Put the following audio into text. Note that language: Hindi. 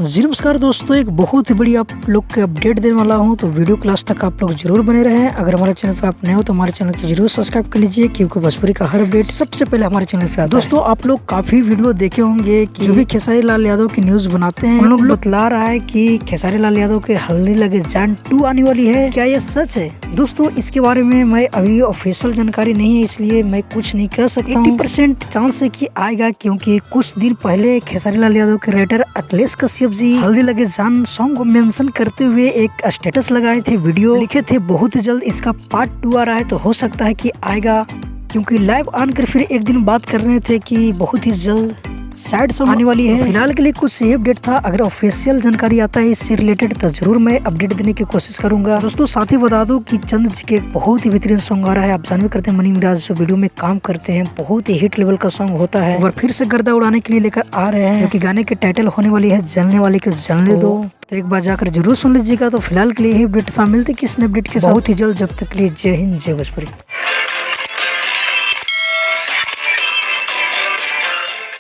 जी नमस्कार दोस्तों, एक बहुत ही बड़ी आप लोग के अपडेट देने वाला हूं, तो वीडियो क्लास तक आप लोग जरूर बने रहें। अगर हमारे चैनल पे आप नए हो तो हमारे चैनल को जरूर सब्सक्राइब कर लीजिए, क्योंकि भोजपुरी का हर अपडेट सबसे पहले हमारे चैनल पे आता है। दोस्तों, आप लोग काफी वीडियो देखे होंगे कि जो भी खेसारी लाल यादव की न्यूज बनाते हैं, उन लोग बतला रहा है कि खेसारी लाल यादव के हल्दी लगे जान 2 आने वाली है। क्या ये सच है? दोस्तों, इसके बारे में मैं अभी ऑफिशियल जानकारी नहीं है, इसलिए मैं कुछ नहीं कह सकता हूँ। 80% चांस है कि आएगा, क्योंकि कुछ दिन पहले खेसारी लाल यादव के राइटर अखिलेश कश्यप जी हल्दी लगे जान सॉन्ग को मेंशन करते हुए एक स्टेटस लगाए थे, वीडियो लिखे थे बहुत ही जल्द इसका पार्ट 2 आ रहा है, तो हो सकता है कि आएगा। क्योंकि लाइव आनकर फिर एक दिन बात कर रहे थे कि बहुत ही जल्द सैड सॉन्ग आने वाली है। फिलहाल के लिए कुछ ये अपडेट था। अगर ऑफिशियल जानकारी आता है इससे रिलेटेड तो जरूर मैं अपडेट देने की कोशिश करूंगा। दोस्तों, साथ ही बता दूं कि चंद जी के बहुत ही बेहतरीन सॉन्ग आ रहा है। आप जानवे करते हैं मनी मिराज जो वीडियो में काम करते हैं, बहुत ही हिट लेवल का सॉन्ग होता है। और फिर से गर्दा उड़ाने के लिए लेकर आ रहे हैं, जो कि गाने के टाइटल होने वाली है जलने वाले को जलने दो। तो एक बार जाकर जरूर सुन लीजिएगा। तो फिलहाल के लिए यही अपडेट था, मिलते किस अपडेट के साथ बहुत ही जल्द। जब तक के लिए जय हिंद, जय भोजपुरी।